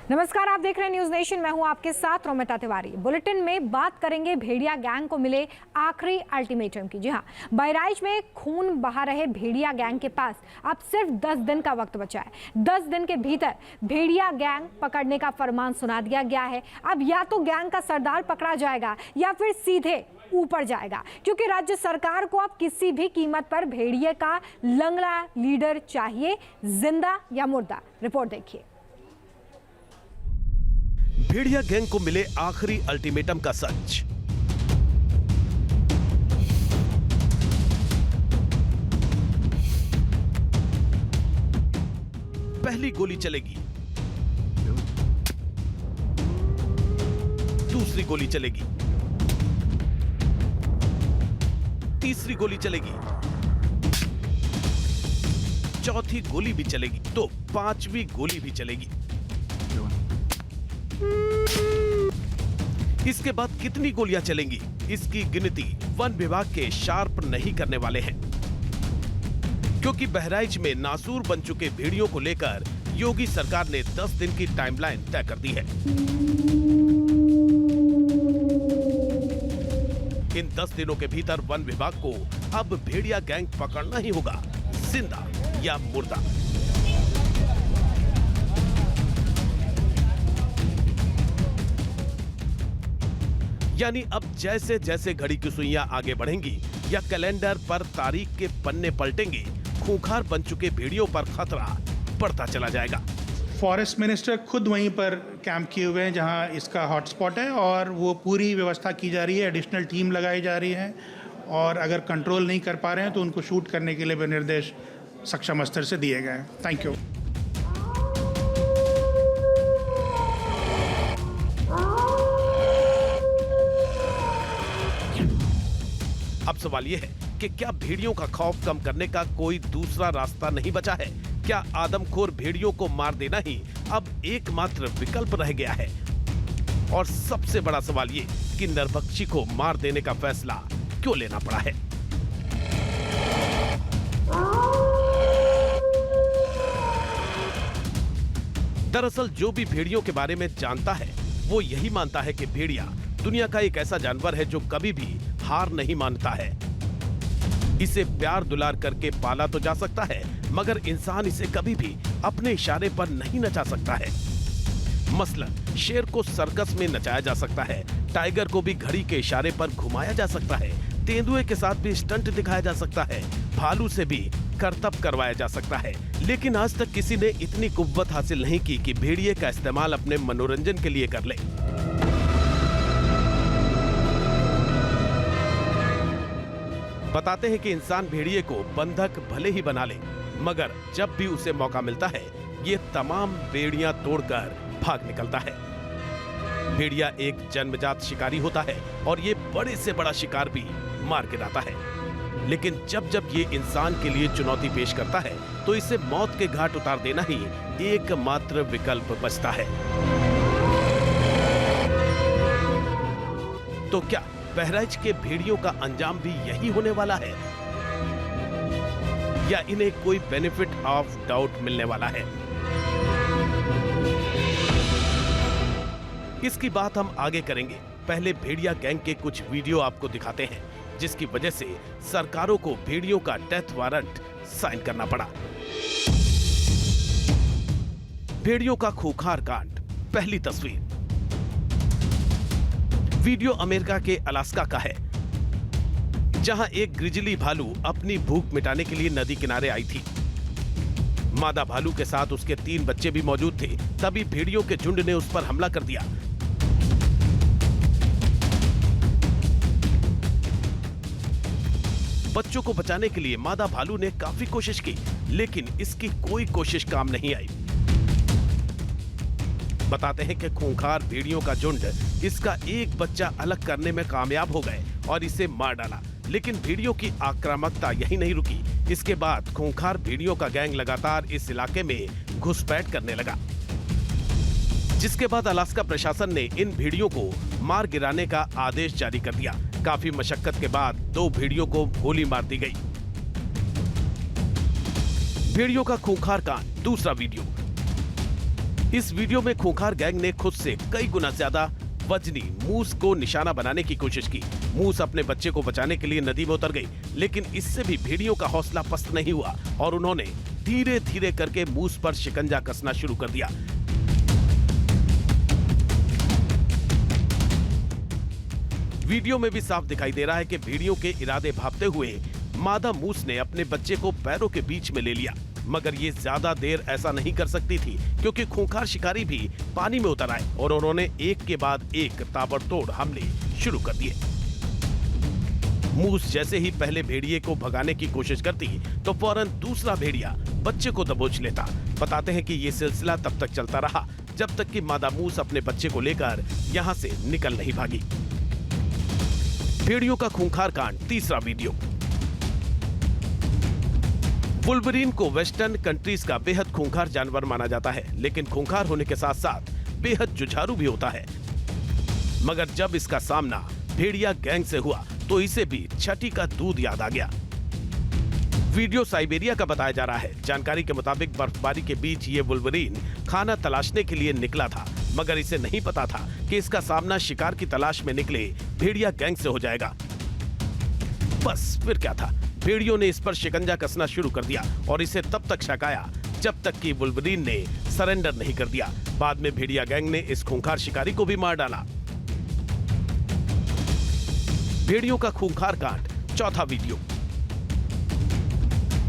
नमस्कार, आप देख रहे हैं न्यूज नेशन। मैं हूं आपके साथ रोमिता तिवारी। बुलेटिन में बात करेंगे भेड़िया गैंग को मिले आखिरी अल्टीमेटम की। जी हां, बहराइच में खून बहा रहे भेड़िया गैंग के पास अब सिर्फ 10 दिन का वक्त बचा है। 10 दिन के भीतर भेड़िया गैंग पकड़ने का फरमान सुना दिया गया है। अब या तो गैंग का सरदार पकड़ा जाएगा या फिर सीधे ऊपर जाएगा, क्योंकि राज्य सरकार को अब किसी भी कीमत पर भेड़िए का लंगड़ा लीडर चाहिए, जिंदा या मुर्दा। रिपोर्ट देखिए। भेड़िया गैंग को मिले आखिरी अल्टीमेटम का सच। पहली गोली चलेगी, दूसरी गोली चलेगी, तीसरी गोली चलेगी, चौथी गोली भी चलेगी तो पांचवी गोली भी चलेगी। इसके बाद कितनी गोलियां चलेंगी, इसकी गिनती वन विभाग के शार्प नहीं करने वाले हैं, क्योंकि बहराइच में नासूर बन चुके भेड़ियों को लेकर योगी सरकार ने 10 दिन की टाइमलाइन तय कर दी है। इन 10 दिनों के भीतर वन विभाग को अब भेड़िया गैंग पकड़ना ही होगा, जिंदा या मुर्दा। यानी अब जैसे जैसे घड़ी की सुइयां आगे बढ़ेंगी या कैलेंडर पर तारीख के पन्ने पलटेंगे, खूंखार बन चुके भेड़ियों पर खतरा बढ़ता चला जाएगा। फॉरेस्ट मिनिस्टर खुद वहीं पर कैंप किए हुए हैं जहां इसका हॉटस्पॉट है, और वो पूरी व्यवस्था की जा रही है, एडिशनल टीम लगाई जा रही है, और अगर कंट्रोल नहीं कर पा रहे हैं तो उनको शूट करने के लिए भी निर्देश सक्षम स्तर से दिए गए हैं। Thank you. अब सवाल यह है कि क्या भेड़ियों का खौफ कम करने का कोई दूसरा रास्ता नहीं बचा है? क्या आदमखोर भेड़ियों को मार देना ही अब एकमात्र विकल्प रह गया है? और सबसे बड़ा सवाल ये कि नरभक्षी को मार देने का फैसला क्यों लेना पड़ा है? दरअसल जो भी भेड़ियों के बारे में जानता है वो यही मानता है कि भेड़िया दुनिया का एक ऐसा जानवर है जो कभी भी हार नहीं मानता है। इसे प्यार दुलार करके पाला तो जा सकता है, मगर इंसान इसे कभी भी अपने इशारे पर नहीं नचा सकता है। मसलन शेर को सर्कस में नचाया जा सकता है, टाइगर को भी घड़ी के इशारे पर घुमाया जा सकता है, तेंदुए के साथ भी स्टंट दिखाया जा सकता है, भालू से भी करतब करवाया जा सकता है, लेकिन आज तक किसी ने इतनी कुव्वत हासिल नहीं की कि भेड़िए का इस्तेमाल अपने मनोरंजन के लिए कर ले। बताते हैं कि इंसान भेड़िए को बंधक भले ही बना ले, मगर जब भी उसे मौका मिलता है ये तमाम बेड़ियां तोड़कर भाग निकलता है। भेड़िया एक जन्मजात शिकारी होता है और ये बड़े से बड़ा शिकार भी मार गिराता है, लेकिन जब जब ये इंसान के लिए चुनौती पेश करता है तो इसे मौत के घाट उतार देना ही एकमात्र विकल्प बचता है। तो क्या बहराइच के भेड़ियों का अंजाम भी यही होने वाला है, या इन्हें कोई बेनिफिट ऑफ डाउट मिलने वाला है? इसकी बात हम आगे करेंगे। पहले भेड़िया गैंग के कुछ वीडियो आपको दिखाते हैं, जिसकी वजह से सरकारों को भेड़ियों का डेथ वारंट साइन करना पड़ा। भेड़ियों का खूंखार कांड। पहली तस्वीर। वीडियो अमेरिका के अलास्का का है, जहां एक ग्रिजली भालू अपनी भूख मिटाने के लिए नदी किनारे आई थी। मादा भालू के साथ उसके 3 बच्चे भी मौजूद थे। तभी भेड़ियों के झुंड ने उस पर हमला कर दिया। बच्चों को बचाने के लिए मादा भालू ने काफी कोशिश की, लेकिन इसकी कोई कोशिश काम नहीं आई। बताते हैं कि खूंखार भेड़ियों का झुंड इसका एक बच्चा अलग करने में कामयाब हो गए और इसे मार डाला, लेकिन भेड़ियों की आक्रामकता यही नहीं रुकी। इसके बाद खूंखार भेड़ियों का गैंग लगातार इस इलाके में घुसपैठ करने लगा, जिसके बाद अलास्का प्रशासन ने इन भेड़ियों को मार गिराने का आदेश जारी कर दिया। काफी मशक्कत के बाद 2 भेड़ियों को गोली मार दी गई। भेड़ियों का खूंखार कांड। दूसरा वीडियो। इस वीडियो में खूंखार गैंग ने खुद से कई गुना ज्यादा वजनी मूस को निशाना बनाने की कोशिश की। मूस अपने बच्चे को बचाने के लिए नदी में उतर गई, लेकिन इससे भी भेड़ियों का हौसला पस्त नहीं हुआ और उन्होंने धीरे धीरे करके मूस पर शिकंजा कसना शुरू कर दिया। वीडियो में भी साफ दिखाई दे रहा है कि भेड़ियों के इरादे भांपते हुए मादा मूस ने अपने बच्चे को पैरों के बीच में ले लिया, मगर ये ज्यादा देर ऐसा नहीं कर सकती थी क्योंकि खूंखार शिकारी भी पानी में उतर आए और उन्होंने एक के बाद एक ताबड़तोड़ हमले शुरू कर दिए। मूस जैसे ही पहले भेड़िए को भगाने की कोशिश करती तो फौरन दूसरा भेड़िया बच्चे को दबोच लेता। बताते हैं कि ये सिलसिला तब तक चलता रहा जब तक कि मादा मूस अपने बच्चे को लेकर यहाँ से निकल नहीं भागी। भेड़ियों का खूंखार कांड, तीसरा वीडियो। वुल्वरीन को वेस्टर्न कंट्रीज का बेहद खूंखार जानवर माना जाता है, लेकिन खूंखार होने के साथ साथ बेहद जुझारू भी होता है। मगर जब इसका सामना भेड़िया गैंग से हुआ तो इसे भी छठी का दूध याद आ गया। वीडियो साइबेरिया का बताया जा रहा है। जानकारी के मुताबिक बर्फबारी के बीच ये वुल्वरीन खाना तलाशने के लिए निकला था, मगर इसे नहीं पता था कि इसका सामना शिकार की तलाश में निकले भेड़िया गैंग से हो जाएगा। बस फिर क्या था, भेड़ियों ने इस पर शिकंजा कसना शुरू कर दिया और इसे तब तक छकाया जब तक कि वुल्वरीन ने सरेंडर नहीं कर दिया। बाद में भेड़िया गैंग ने इस खूंखार शिकारी को भी मार डाला। भेड़ियों का खूंखार कांड, चौथा वीडियो।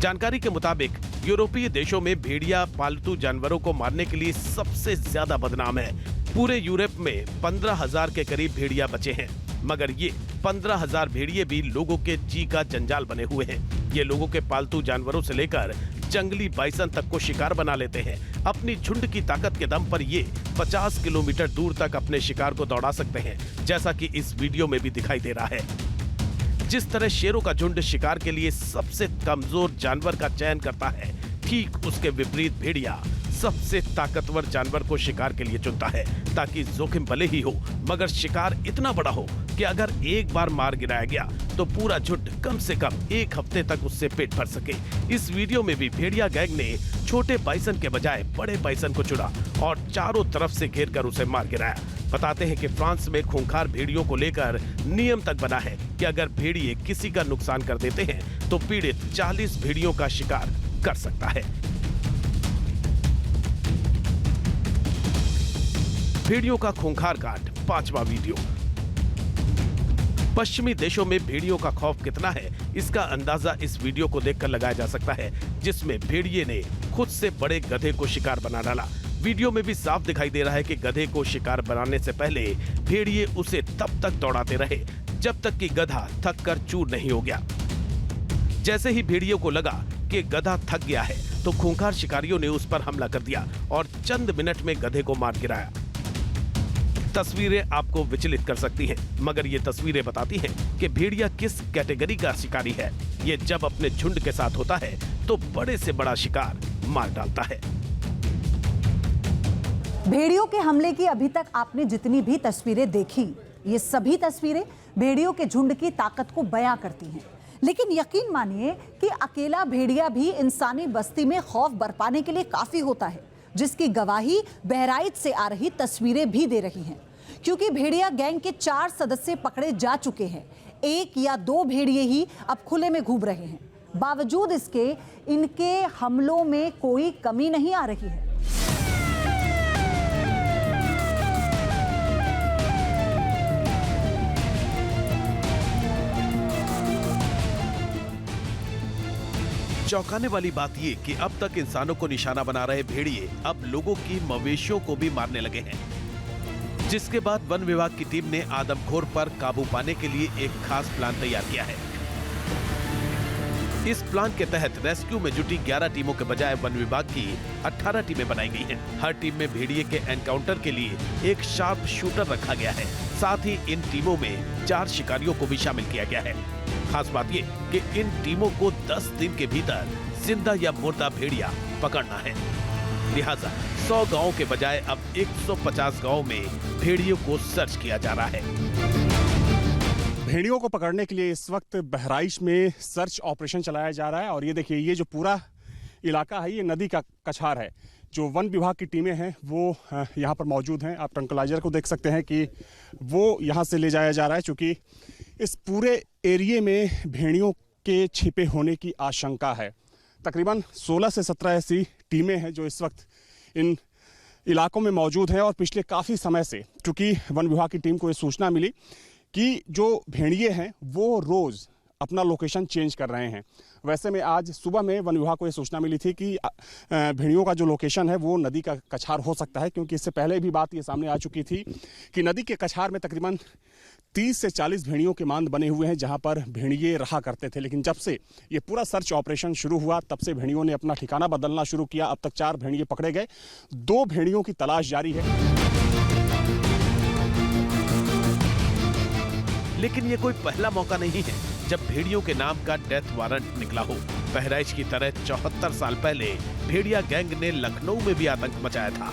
जानकारी के मुताबिक यूरोपीय देशों में भेड़िया पालतू जानवरों को मारने के लिए सबसे ज्यादा बदनाम है। पूरे यूरोप में 15,000 के करीब भेड़िया बचे हैं, मगर ये 15,000 भेड़िए भी लोगों के जी का जंजाल बने हुए हैं। ये लोगों के पालतू जानवरों से लेकर जंगली बाइसन तक को शिकार बना लेते हैं। अपनी झुंड की ताकत के दम पर ये 50 किलोमीटर दूर तक अपने शिकार को दौड़ा सकते हैं, जैसा कि इस वीडियो में भी दिखाई दे रहा है। जिस तरह शेरों का झुंड शिकार के लिए सबसे कमजोर जानवर का चयन करता है, ठीक उसके विपरीत भेड़िया सबसे ताकतवर जानवर को शिकार के लिए चुनता है, ताकि जोखिम भले ही हो मगर शिकार इतना बड़ा हो कि अगर एक बार मार गिराया गया तो पूरा झुंड कम से कम 1 हफ्ते तक उससे पेट भर सके। इस वीडियो में भी भेड़िया गैंग ने छोटे बाइसन के बजाय बड़े बाइसन को चुना और चारों तरफ से घेर कर उसे मार गिराया। बताते हैं कि फ्रांस में खूंखार भेड़ियों को लेकर नियम तक बना है कि अगर भेड़िए किसी का नुकसान कर देते हैं तो पीड़ित 40 भेड़ियों का शिकार कर सकता है। भेड़ियों का खूंखार कांड, पांचवा वीडियो। पश्चिमी देशों में भेड़ियों का खौफ कितना है, इसका अंदाजा इस वीडियो को देखकर लगाया जा सकता है, जिसमें भेड़िए ने खुद से बड़े गधे को शिकार बना डाला। वीडियो में भी साफ दिखाई दे रहा है कि गधे को शिकार बनाने से पहले भेड़िए उसे तब तक दौड़ाते रहे जब तक कि गधा थक कर चूर नहीं हो गया। जैसे ही भेड़ियों को लगा कि गधा थक गया है तो खूंखार शिकारियों ने उस पर हमला कर दिया और चंद मिनट में गधे को मार गिराया। तस्वीरें आपको विचलित कर सकती हैं, मगर ये तस्वीरें बताती हैं कि भेड़िया किस कैटेगरी का शिकारी है। ये जब अपने झुंड के साथ होता है तो बड़े से बड़ा शिकार मार डालता है। भेड़ियों के हमले की अभी तक आपने जितनी भी तस्वीरें देखी, ये सभी तस्वीरें भेड़ियों के झुंड की ताकत को बयां करती हैं। लेकिन यकीन मानिए कि अकेला भेड़िया भी इंसानी बस्ती में खौफ बरपाने के लिए काफी होता है, जिसकी गवाही बहराइच से आ रही तस्वीरें भी दे रही हैं। क्योंकि भेड़िया गैंग के 4 सदस्य पकड़े जा चुके हैं, 1 या 2 भेड़िए ही अब खुले में घूम रहे हैं। बावजूद इसके इनके हमलों में कोई कमी नहीं आ रही है। चौंकाने वाली बात ये कि अब तक इंसानों को निशाना बना रहे भेड़िए अब लोगों की मवेशियों को भी मारने लगे हैं, जिसके बाद वन विभाग की टीम ने आदमखोर पर काबू पाने के लिए एक खास प्लान तैयार किया है। इस प्लान के तहत रेस्क्यू में जुटी 11 टीमों के बजाय वन विभाग की 18 टीमें बनाई गई हैं। हर टीम में भेड़िए के एनकाउंटर के लिए एक शार्प शूटर रखा गया है। साथ ही इन टीमों में 4 शिकारियों को भी शामिल किया गया है। खास बात ये कि इन टीमों को 10 दिन के भीतर जिंदा या मुर्दा भेड़िया पकड़ना है। लिहाजा 100 गांवों के बजाय अब 150 गांवों में भेड़ियों को सर्च किया जा रहा है। भेड़ियों को पकड़ने के लिए इस वक्त बहराइच में सर्च ऑपरेशन चलाया जा रहा है। और ये देखिए, ये जो पूरा इलाका है ये नदी का कछार है। जो वन विभाग की टीमें हैं वो यहाँ पर मौजूद हैं। आप ट्रंकलाइजर को देख सकते हैं कि वो यहाँ से ले जाया जा रहा है, क्योंकि इस पूरे एरिए में भेड़ियों के छिपे होने की आशंका है। तकरीबन 16 से 17 ऐसी टीमें हैं जो इस वक्त इन इलाकों में मौजूद हैं, और पिछले काफ़ी समय से चूँकि वन विभाग की टीम को ये सूचना मिली कि जो भेड़िए हैं वो रोज़ अपना लोकेशन चेंज कर रहे हैं। वैसे में आज सुबह में वन विभाग को ये सूचना मिली थी कि भेड़ियों का जो लोकेशन है वो नदी का कछार हो सकता है, क्योंकि इससे पहले भी बात ये सामने आ चुकी थी कि नदी के कछार में तकरीबन 30 से 40 भेड़ियों के मांद बने हुए हैं जहां पर भेड़िए रहा करते थे। लेकिन जब से ये पूरा सर्च ऑपरेशन शुरू हुआ तब से भेड़ियों ने अपना ठिकाना बदलना शुरू किया। अब तक 4 भेड़िए पकड़े गए, 2 भेड़ियों की तलाश जारी है। लेकिन ये कोई पहला मौका नहीं है जब भेड़ियों के नाम का डेथ वारंट निकला हो। बहराइच की तरह 74 साल पहले भेड़िया गैंग ने लखनऊ में भी आतंक मचाया था।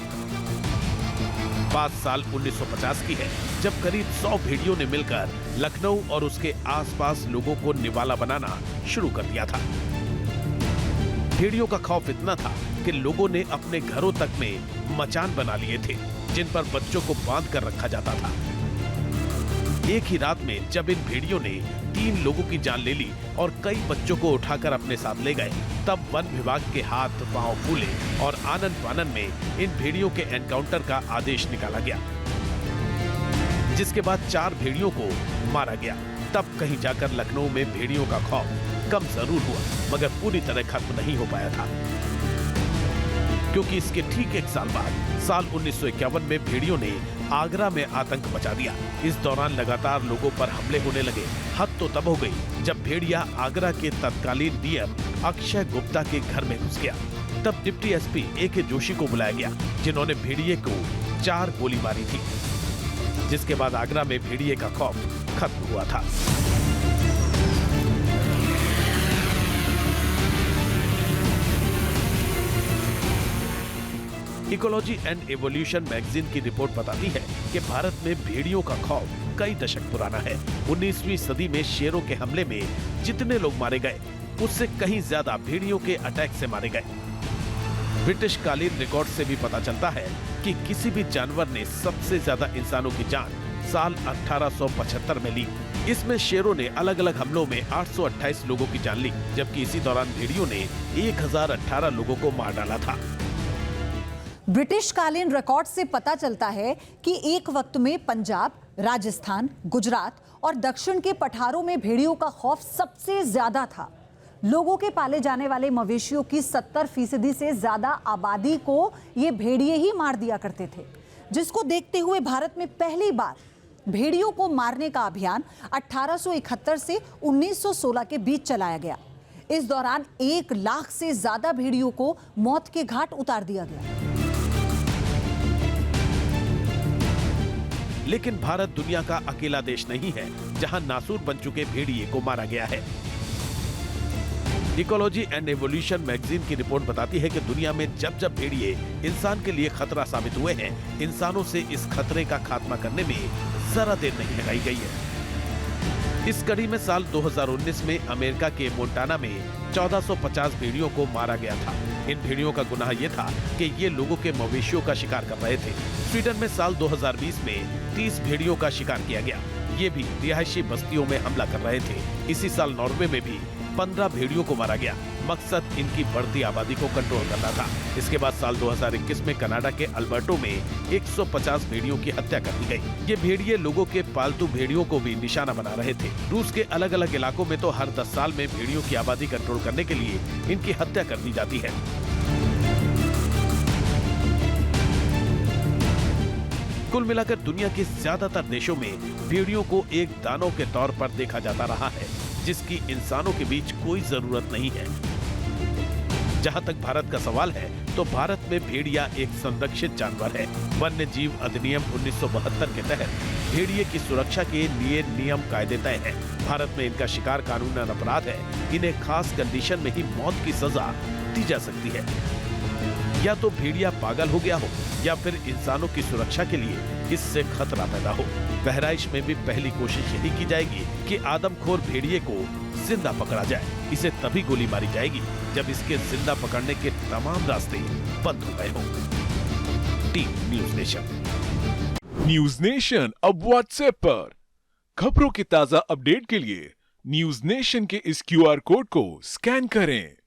बात साल 1950 की है, जब करीब 100 भेड़ियों ने मिलकर लखनऊ और उसके आसपास लोगों को निवाला बनाना शुरू कर दिया था। भेड़ियों का खौफ इतना था कि लोगों ने अपने घरों तक में मचान बना लिए थे, जिन पर बच्चों को बांध कर रखा जाता था। एक ही रात में जब इन भेड़ियों ने 3 लोगों की जान ले ली और कई बच्चों को उठाकर अपने साथ ले गए, तब वन विभाग के हाथ पांव फूले और आनन फानन में इन भेड़ियों के एनकाउंटर का आदेश निकाला गया, जिसके बाद 4 भेड़ियों को मारा गया। तब कहीं जाकर लखनऊ में भेड़ियों का खौफ कम जरूर हुआ, मगर पूरी तरह खत्म नहीं हो पाया था, क्योंकि इसके ठीक 1 साल बाद साल 1951 में भेड़ियों ने आगरा में आतंक मचा दिया। इस दौरान लगातार लोगों पर हमले होने लगे। हद तो तब हो गई जब भेड़िया आगरा के तत्कालीन डीएम अक्षय गुप्ता के घर में घुस गया। तब डिप्टी एसपी ए.के. जोशी को बुलाया गया, जिन्होंने भेड़िए को 4 गोली मारी थी, जिसके बाद आगरा में भेड़िए का खौफ खत्म हुआ था। इकोलॉजी एंड एवोल्यूशन मैगजीन की रिपोर्ट बताती है कि भारत में भेड़ियों का खौफ कई दशक पुराना है। 19वीं सदी में शेरों के हमले में जितने लोग मारे गए, उससे कहीं ज्यादा भेड़ियों के अटैक से मारे गए। ब्रिटिश कालीन रिकॉर्ड से भी पता चलता है कि किसी भी जानवर ने सबसे ज्यादा इंसानों की जान साल 1875 में ली। इसमें शेरों ने अलग अलग हमलों में 828 लोगों की जान ली, जबकि इसी दौरान भेड़ियों ने 1018 लोगों को मार डाला था। ब्रिटिश कालीन रिकॉर्ड से पता चलता है कि एक वक्त में पंजाब, राजस्थान, गुजरात और दक्षिण के पठारों में भेड़ियों का खौफ सबसे ज्यादा था। लोगों के पाले जाने वाले मवेशियों की 70% से ज्यादा आबादी को ये भेड़िए ही मार दिया करते थे, जिसको देखते हुए भारत में पहली बार भेड़ियों को मारने का अभियान 1871 से 1916 के बीच चलाया गया। इस दौरान 1 लाख से ज्यादा भेड़ियों को मौत के घाट उतार दिया गया। लेकिन भारत दुनिया का अकेला देश नहीं है जहां नासूर बन चुके भेड़िए को मारा गया है। इकोलॉजी एंड एवोल्यूशन मैगजीन की रिपोर्ट बताती है कि दुनिया में जब जब भेड़िए इंसान के लिए खतरा साबित हुए हैं, इंसानों से इस खतरे का खात्मा करने में जरा देर नहीं लगाई गई है। इस कड़ी में साल 2019 में अमेरिका के मोंटाना में 1450 भेड़ियों को मारा गया था। इन भेड़ियों का गुनाह यह था कि ये लोगों के मवेशियों का शिकार कर रहे थे। स्वीडन में साल 2020 में 30 भेड़ियों का शिकार किया गया। ये भी रिहायशी बस्तियों में हमला कर रहे थे। इसी साल नॉर्वे में भी 15 भेड़ियों को मारा गया। मकसद इनकी बढ़ती आबादी को कंट्रोल करना था। इसके बाद साल 2021 में कनाडा के अल्बर्टो में 150 भेड़ियों की हत्या कर दी गई। ये भेड़िए लोगों के पालतू भेड़ियों को भी निशाना बना रहे थे। रूस के अलग अलग इलाकों में तो हर 10 साल में भेड़ियों की आबादी कंट्रोल करने के लिए इनकी हत्या कर दी जाती है। कुल मिलाकर दुनिया के ज्यादातर देशों में भेड़ियों को एक दानव के तौर पर देखा जाता रहा है, जिसकी इंसानों के बीच कोई जरूरत नहीं है। जहां तक भारत का सवाल है, तो भारत में भेड़िया एक संरक्षित जानवर है। वन्य जीव अधिनियम 1972 के तहत भेड़िए की सुरक्षा के लिए नियम कायदे तय है। भारत में इनका शिकार कानूनन अपराध है। इन्हें खास कंडीशन में ही मौत की सजा दी जा सकती है। या तो भेड़िया पागल हो गया हो, या फिर इंसानों की सुरक्षा के लिए इससे खतरा पैदा हो। बहराइच में भी पहली कोशिश यही की जाएगी कि आदमखोर भेड़िए को जिंदा पकड़ा जाए। इसे तभी गोली मारी जाएगी जब इसके जिंदा पकड़ने के तमाम रास्ते बंद हो गए हों। Team news nation. News nation अब व्हाट्सएप पर खबरों की ताजा अपडेट के लिए न्यूज नेशन के इस QR कोड को स्कैन करें।